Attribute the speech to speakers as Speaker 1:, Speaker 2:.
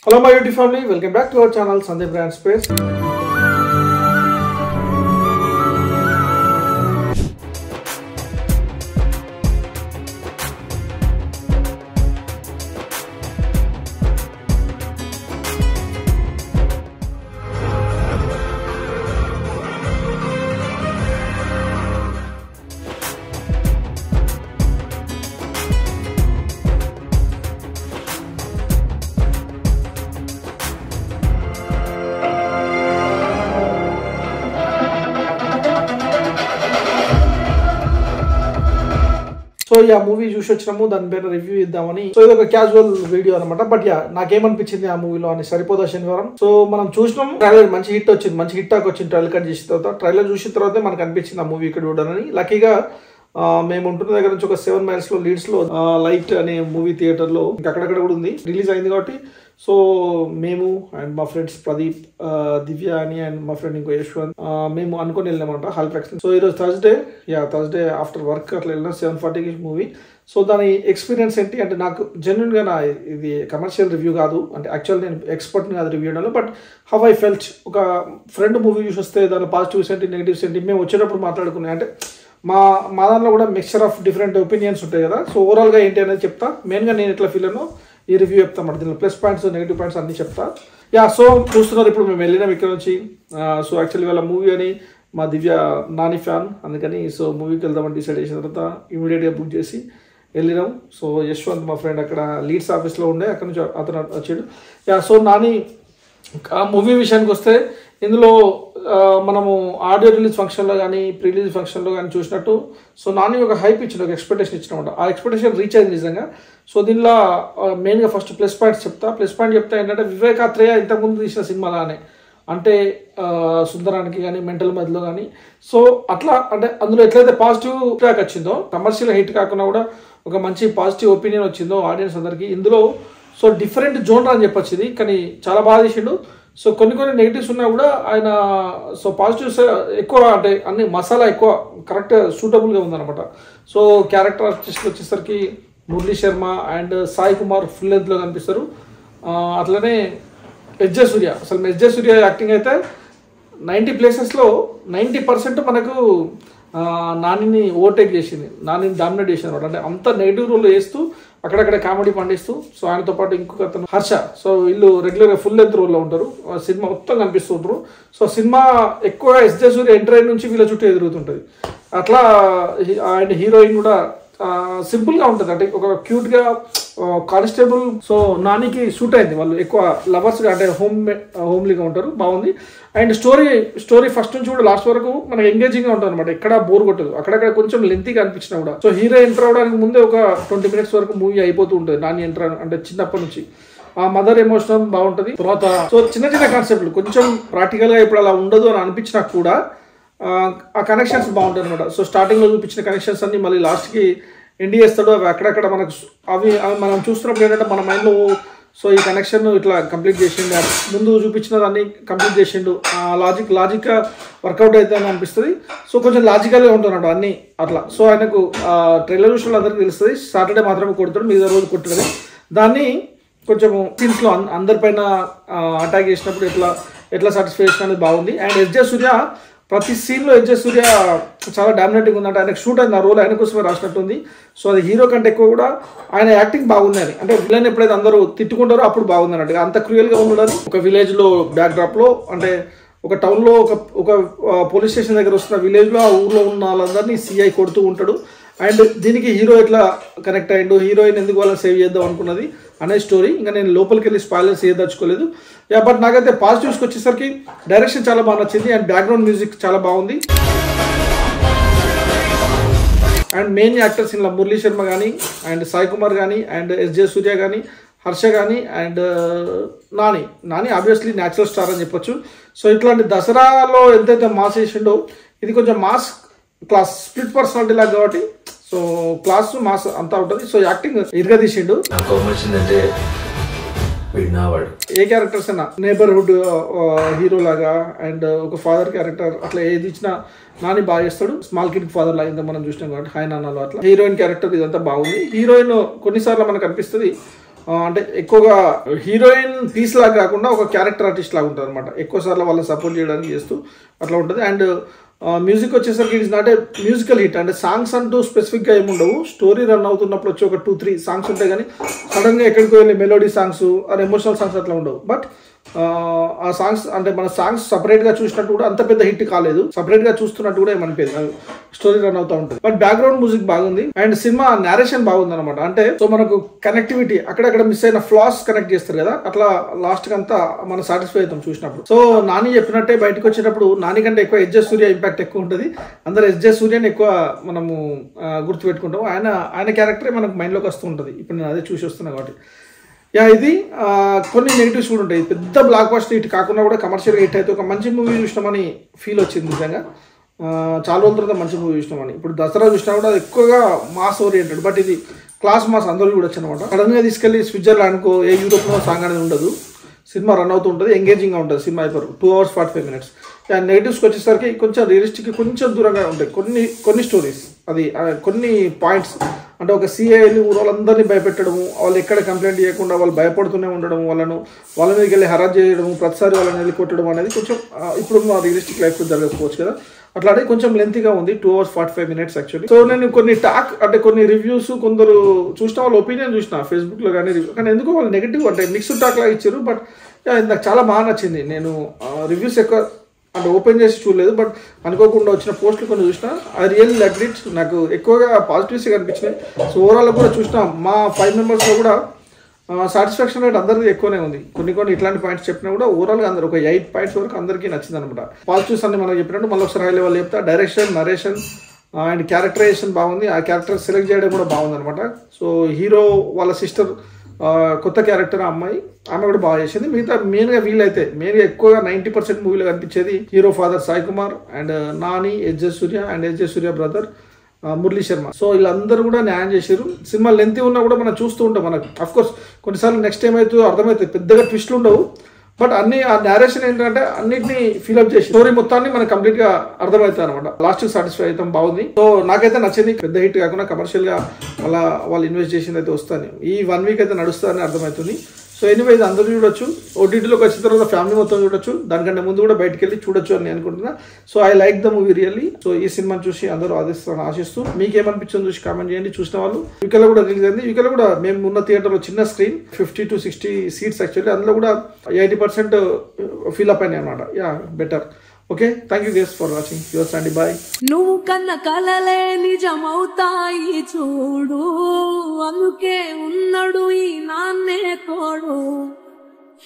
Speaker 1: Hello my YouTube family, welcome back to our channel Sandeep Brand Space. So ఈ movie చూసి వచ్చినాము, దాని పేరు రివ్యూ ఇద్దామని. సో ఇది ఒక క్యాజువల్ వీడియో అనమాట. బట్ నాకేమనిపించింది ఆ మూవీలో అని సరిపోదా శనివారం. సో మనం చూసినాం, ట్రైలర్ మంచి హిట్ వచ్చింది, మంచి హిట్ టాక్ వచ్చింది. ట్రైలర్ కట్ చేసిన తర్వాత, ట్రైలర్ చూసిన తర్వాత మనకు అనిపించింది ఆ మూవీ ఇక్కడ చూడాలని. లక్కీగా మేము ఉంటున్న దగ్గర నుంచి ఒక 7 miles లో లీడ్స్ లో లైట్ అనే మూవీ థియేటర్ లో అక్కడక్కడ కూడా ఉంది, రిలీజ్ అయింది కాబట్టి. సో మేము అండ్ మా ఫ్రెండ్స్ ప్రదీప్, దివ్య అని అండ్ మా ఫ్రెండ్ ఇంకో యశ్వంత్, మేము అనుకుని వెళ్ళామంట హాల్ఫాక్స్. సో ఈరోజు థర్స్డే ఆఫ్టర్ వర్క్ అట్లా వెళ్ళిన 7:40కి మూవీ. సో దాని ఎక్స్పీరియన్స్ ఏంటి అంటే, నాకు జెన్యున్ గా ఇది కమర్షియల్ రివ్యూ కాదు, అంటే యాక్చువల్ నేను ఎక్స్పర్ట్ కాదు రివ్యూ చేయడంలో. బట్ హౌ ఐ ఫెల్ట్, ఒక ఫ్రెండ్ మూవీ చూసి వస్తే దాని పాజిటివ్స్ ఏంటి, నెగిటివ్స్ ఏంటి మేము వచ్చేటప్పుడు మాట్లాడుకున్నాయి. అంటే మా దాంట్లో కూడా మిక్చర్ ఆఫ్ డిఫరెంట్ ఒపీనియన్స్ ఉంటాయి కదా. సో ఓవరాల్గా ఏంటి అనేది చెప్తా. మెయిన్గా నేను ఎట్లా ఫీల్ అయ్యానో ఈ రివ్యూ చెప్తాను అన్నమాట. దీనిలో ప్లస్ పాయింట్స్, నెగిటివ్ పాయింట్స్ అన్ని చెప్తా. సో చూస్తున్నారు ఇప్పుడు మేము వెళ్ళినాం ఇక్కడ నుంచి. సో యాక్చువల్లీ వాళ్ళ మూవీ అని మా దివ్య నాని ఫ్యాన్, అందుకని సో మూవీకి వెళ్దామని డిసైడ్ చేసిన తర్వాత ఇమీడియట్గా బుక్ చేసి వెళ్ళినాం. సో యశ్వంత్ మా ఫ్రెండ్ అక్కడ లీడ్స్ ఆఫీస్లో ఉండే, అక్కడ నుంచి అతను వచ్చాడు. సో నాని మూవీ విషయానికి వస్తే, ఇందులో మనము ఆడియో రిలీజ్ ఫంక్షన్లో కానీ ప్రీ రిలీజ్ ఫంక్షన్లో కానీ చూసినట్టు సో నాని ఒక హైప్ ఇచ్చిన, ఒక ఎక్స్పెక్టేషన్ ఇచ్చినమాట. ఆ ఎక్స్పెక్టేషన్ రీచ్ అయింది నిజంగా. సో దీనిలో మెయిన్గా ఫస్ట్ ప్లస్ పాయింట్స్ చెప్తా. ప్లస్ పాయింట్ చెప్తా ఏంటంటే, వివేకాత్రేయ ఇంతకుముందు తీసిన సినిమాలానే, అంటే సుందరానికి కానీ మెంటల్ మధ్యలో కానీ. సో అట్లా అంటే అందులో ఎట్లయితే పాజిటివ్ ట్రాక్ వచ్చిందో, కమర్షియల్ హిట్ కాకుండా కూడా ఒక మంచి పాజిటివ్ ఒపీనియన్ వచ్చిందో ఆడియన్స్ అందరికీ, ఇందులో సో డిఫరెంట్ జోనర్ అని చెప్పొచ్చు ఇది. కానీ చాలా బాగా చేసిండు. సో కొన్ని నెగిటివ్స్ ఉన్నా కూడా ఆయన సో పాజిటివ్స్ ఎక్కువ, అంటే అన్ని మసాలా ఎక్కువ కరెక్ట్ సూటబుల్గా ఉందన్నమాట. సో క్యారెక్టర్ ఆర్టిస్ట్ వచ్చేసరికి మురళీ శర్మ అండ్ సాయి కుమార్ ఫుల్ లెంత్లో కనిపిస్తారు. అట్లనే ఎస్జే సూర్య, అసలు ఎస్జే సూర్య యాక్టింగ్ అయితే 90 ప్లేసెస్లో 90% మనకు నానిని ఓవర్టేక్ చేసింది, నానిని డామినేట్ చేసింది అనమాట. అంటే అంత నెగిటివ్ రోల్ వేస్తూ అక్కడక్కడ కామెడీ పండిస్తూ. సో ఆయనతో పాటు ఇంకొక అతను హర్ష. సో వీళ్ళు రెగ్యులర్గా ఫుల్ లెంత్ రోల్లో ఉంటారు, సినిమా మొత్తం కనిపిస్తూ ఉంటారు. సో సినిమా ఎక్కువగా ఎస్జే సూర్య ఎంటర్ అయిన నుంచి వీళ్ళ చుట్టూ ఎదురుతుంటుంది. అట్లా ఆయన హీరోయిన్ కూడా సింపుల్గా ఉంటుంది, అంటే ఒక క్యూట్గా కానిస్టేబుల్. సో నానికి సూట్ అయింది, వాళ్ళు ఎక్కువ లవర్స్గా అంటే హోమ్లీగా ఉంటారు, బాగుంది. అండ్ స్టోరీ ఫస్ట్ నుంచి కూడా లాస్ట్ వరకు మనకి ఎంగేజింగ్గా ఉంటుంది అనమాట, ఎక్కడ బోర్ కొట్టదు. అక్కడక్కడ కొంచెం లెంతీగా అనిపించినా కూడా. సో హీరో ఎంటర్ అవడానికి ముందే ఒక 20 minutes వరకు మూవీ అయిపోతూ ఉంటుంది నాని ఎంటర్, అంటే చిన్నప్పటి నుంచి ఆ మదర్ ఎమోషన్ బాగుంటుంది. తర్వాత సో చిన్న కాన్సెప్ట్లు కొంచెం ప్రాక్టికల్గా ఇప్పుడు అలా ఉండదు అని అనిపించినా కూడా ఆ కనెక్షన్స్ బాగుంటాయి అనమాట. సో స్టార్టింగ్లో చూపించిన కనెక్షన్స్ అన్ని మళ్ళీ లాస్ట్కి ఎండ్ చేస్తాడు. అవి అక్కడక్కడ మనకు అవి మనం చూస్తున్నప్పుడు ఏంటంటే మన మైండ్లో సో ఈ కనెక్షన్ ఇట్లా కంప్లీట్ చేసిండు, ముందు చూపించిన దాన్ని కంప్లీట్ చేసిండు, లాజిక్గా వర్కౌట్ అయితే అని అనిపిస్తుంది. సో కొంచెం లాజికల్గా ఉంటున్నాడు అన్నీ అట్లా. సో ఆయనకు ట్రైలర్ విషయంలో అందరికీ తెలుస్తుంది, సాటర్డే మాత్రమే కొడతాడు, మిగతా రోజు కొట్టడు. దాన్ని కొంచెం సీన్స్లో అందరిపైన అటాక్ చేసినప్పుడు ఎట్లా సాటిస్ఫాక్షన్ అనేది బాగుంది. అండ్ ఎస్జే సూర్య ప్రతి సీన్లో ఎస్జే సూర్య చాలా డామినేటింగ్ ఉందంటే, ఆయనకు షూట్ అయింది, ఆ రోల్ ఆయన కోసమే రాసినట్టుంది. సో అది హీరో కంటే ఎక్కువ కూడా ఆయన యాక్టింగ్ బాగుంది అని, అంటే విలన్ ఎప్పుడైతే అందరూ తిట్టుకుంటారో అప్పుడు బాగుంది అన్నట్టుగా. అంత క్రూయల్గా ఉండడానికి ఒక విలేజ్లో బ్యాక్డ్రాప్లో, అంటే ఒక టౌన్లో ఒక పోలీస్ స్టేషన్ దగ్గర వస్తున్న విలేజ్లో ఆ ఊర్లో ఉన్న వాళ్ళందరినీ సిఐ కొడుతూ ఉంటాడు. అండ్ దీనికి హీరో ఎట్లా కనెక్ట్ అయ్యిండు, హీరోయిన్ ఎందుకు వాళ్ళని సేవ్ చేద్దాం అనుకున్నది అనే స్టోరీ. ఇంకా నేను లోపలికి వెళ్ళి స్పాయిలర్స్ చేయదలుచుకోలేదు. బట్ నాకైతే పాజిటివ్స్కి వచ్చేసరికి డైరెక్షన్ చాలా బాగా నచ్చింది, అండ్ బ్యాక్గ్రౌండ్ మ్యూజిక్ చాలా బాగుంది. అండ్ మెయిన్ యాక్టర్స్ ఇలా మురళీ శర్మ కానీ, అండ్ సాయి కుమార్ కానీ, అండ్ ఎస్జే సూర్య కానీ, హర్ష కానీ, and Nani obviously natural star అని చెప్పొచ్చు. సో ఇట్లాంటి దసరాలో ఎంతైతే మాస్ చేసిండో, ఇది కొంచెం మాస్ క్లాస్ స్ప్లిట్ పర్సనాలిటీ లాగా కాబట్టి సో క్లాస్ మాస్ అంతా ఉంటుంది. సో యాక్టింగ్ ఇరుగా తీసిండు. ఏ క్యారెక్టర్స్ అయినా నేబర్హుడ్ హీరో లాగా అండ్ ఒక ఫాదర్ క్యారెక్టర్ అట్లా ఏది ఇచ్చినా నాని బాగా చేస్తాడు. స్మాల్ కిడ్ ఫాదర్ లాగా ఇంత మనం చూసినాం కాబట్టి హాయ్ నాన్నలో అట్లా. హీరోయిన్ క్యారెక్టర్ ఇదంతా బాగుంది. హీరోయిన్ కొన్నిసార్లు మనకు అనిపిస్తుంది అంటే ఎక్కువగా హీరోయిన్ పీస్ లాగా కాకుండా ఒక క్యారెక్టర్ ఆర్టిస్ట్ లాగా ఉంటుంది అనమాట. ఎక్కువ సార్లు వాళ్ళని సపోర్ట్ చేయడానికి చేస్తూ అట్లా ఉంటుంది. అండ్ మ్యూజిక్ వచ్చేసరికి it is not a musical hit. అంటే సాంగ్స్ అంటూ స్పెసిఫిక్గా ఏమి ఉండవు. స్టోరీ రన్ అవుతున్నప్పుడు వచ్చి ఒక 2-3 సాంగ్స్ ఉంటాయి, కానీ సడన్గా ఎక్కడికి వెళ్ళి melody songs or emotional songs అట్లా ఉండవు. బట్ ఆ సాంగ్స్ అంటే మన సాంగ్స్ సపరేట్గా చూసినట్టు కూడా అంత పెద్ద హిట్ కాలేదు, సపరేట్గా చూస్తున్నట్టు కూడా ఏమనిపించదు, స్టోరీ రన్ అవుతూ ఉంటుంది. బట్ బ్యాక్గ్రౌండ్ మ్యూజిక్ బాగుంది అండ్ సినిమా నేరేషన్ బాగుంది అనమాట. అంటే సో మనకు కనెక్టివిటీ అక్కడక్కడ మిస్ అయిన ఫ్లాస్ కనెక్ట్ చేస్తారు కదా, అట్లా లాస్ట్ కి అంతా మనం సాటిస్ఫై అవుతాం చూసినప్పుడు. సో నాని చెప్పినట్టే బయటకు వచ్చేటప్పుడు నాని కంటే ఎక్కువ ఎస్జే సూర్య ఇంపాక్ట్ ఎక్కువ ఉంటుంది. అందరూ ఎస్జే సూర్యని ఎక్కువ మనము గుర్తుపెట్టుకుంటాం. ఆయన క్యారెక్టరే మనకు మైండ్లోకి వస్తూ ఉంటుంది. ఇప్పుడు నేను అదే చూసి వస్తున్నా కాబట్టి ఇది కొన్ని నెగిటివ్స్ కూడా ఉంటాయి. పెద్ద బ్లాక్ బస్టర్ హిట్ కాకుండా కూడా కమర్షియల్గా హిట్ అయితే ఒక మంచి మూవీ చూసినామని ఫీల్ వచ్చింది నిజంగా. చాలా రోజుల తర్వాత మంచి మూవీ చూసినామని. ఇప్పుడు దసరా చూసినా కూడా ఎక్కువగా మాస్ ఓరియంటెడ్, బట్ ఇది క్లాస్ మాస్ అందరూ కూడా వచ్చనమాట. సడన్గా తీసుకెళ్ళి స్విట్జర్లాండ్కో ఏ యూరోప్లో సాంగ్ అనేది ఉండదు. సినిమా రన్ అవుతూ ఉంటుంది, ఎంగేజింగ్గా ఉంటుంది సినిమా. అయిపోరు 2 hours 45 minutes. అండ్ నెగిటివ్స్కి వచ్చేసరికి కొంచెం రియలిస్టిక్కి కొంచెం దూరంగా ఉంటాయి కొన్ని స్టోరీస్. అది కొన్ని పాయింట్స్ అంటే ఒక సిఐని ఊరోళ్ళందరినీ భయపెట్టడము, వాళ్ళు ఎక్కడ కంప్లైంట్ చేయకుండా వాళ్ళు భయపడుతూనే ఉండడం, వాళ్ళ మీదకి వెళ్ళి హరాజ్ చేయడము, ప్రతిసారి వాళ్ళని వెళ్ళి కొట్టడం అనేది కొంచెం ఇప్పుడు రియలిస్టిక్ లైఫ్లో జరగకపోవచ్చు కదా. అట్లాంటి కొంచెం లెంతీగా ఉంది, 2 hours 45 minutes యాక్చువల్లీ. సో నేను కొన్ని రివ్యూస్ కొందరు చూసిన వాళ్ళ ఒపీనియన్ చూసిన ఫేస్బుక్లో కానీ కానీ ఎందుకో వాళ్ళు నెగిటివ్ అంటే మిక్స్డ్ టాక్ లాగా ఇచ్చారు. బట్ నాకు చాలా బాగా నచ్చింది. నేను రివ్యూస్ ఎక్కువ అంటే ఓపెన్ చేసి చూడలేదు, బట్ అనుకోకుండా వచ్చిన పోస్టులు కొన్ని చూసిన. I really like it. నాకు ఎక్కువగా పాజిటివ్స్ కనిపించినాయి. సో ఓవరాల్ కూడా చూసిన మా 5 members కూడా సాటిస్ఫాక్షన్ రేట్ అందరికీ ఎక్కువనే ఉంది. కొన్ని ఇట్లాంటి పాయింట్స్ చెప్పినా కూడా ఓవరాల్గా అందరూ ఒక 8 points వరకు అందరికీ నచ్చింది అనమాట. పాజిటివ్స్ అన్ని మనం చెప్పినట్టు మళ్ళీ ఒకసారి హై లెవెల్ చెప్తా. డైరెక్షన్, నరేషన్ అండ్ క్యారెక్టరైజేషన్ బాగుంది. ఆ క్యారెక్టర్ సెలెక్ట్ చేయడం కూడా బాగుంది అనమాట. సో హీరో వాళ్ళ సిస్టర్ కొత్త క్యారెక్టర్ అమ్మాయి, ఆమె కూడా బాగా చేసింది. మిగతా మెయిన్గా ఎక్కువగా 90% మూవీలో కనిపించేది hero father Sai Kumar and Nani, SJ Surya and SJ Surya brother Murali Sharma. So వీళ్ళందరూ కూడా న్యాయం చేశారు. సినిమా లెంత్ ఉన్నా కూడా మనం చూస్తూ ఉంటాం. మనకు అఫ్కోర్స్ కొన్నిసార్లు నెక్స్ట్ టైం అవుతుందో అర్థమవుతుంది, పెద్దగా ట్విస్ట్లు ఉండవు. బట్ ఆ నేరేషన్ ఏంటంటే అన్నింటినీ ఫీల్అప్ చేసి స్టోరీ మొత్తాన్ని మనకు కంప్లీట్ గా అర్థమవుతుంది అనమాట. లాస్ట్ సాటిస్ఫై అవుతాం, బాగుంది. సో నాకైతే నచ్చింది. పెద్ద హిట్ కాకుండా కమర్షియల్ గా వాళ్ళు ఇన్వెస్ట్ చేసింది అయితే వస్తాను. ఈ 1 week అయితే నడుస్తుందని అర్థమవుతుంది. సో ఎనీవే ఇది అందరూ చూడొచ్చు. ఓటీటీలోకి వచ్చిన తర్వాత ఫ్యామిలీ మొత్తం చూడొచ్చు. దానికంటే ముందు కూడా బయటకు వెళ్ళి చూడొచ్చు అని నేను అనుకుంటున్నా. So I like the movie really. So ఈ సినిమాని చూసి అందరూ ఆశిస్తూ మీకేమనిపించిందో చూసి కామెంట్ చేయండి. చూసిన వాళ్ళు యూకేలో కూడా రిలీజ్ అయింది. యూకేలో కూడా మేము ఉన్న థియేటర్లో చిన్న స్క్రీన్ 50 to 60 seats యాక్చువల్లీ. అందులో కూడా 80% ఫిల్ అప్ అయినాయి అనమాట. Better. Okay, thank you guys for watching. Your Sandy, bye.
Speaker 2: నువ్వు కన్న కలలే నిజమవుతాయి చూడు, అందుకే ఉన్నాడు ఈ నాన్నే తోడు.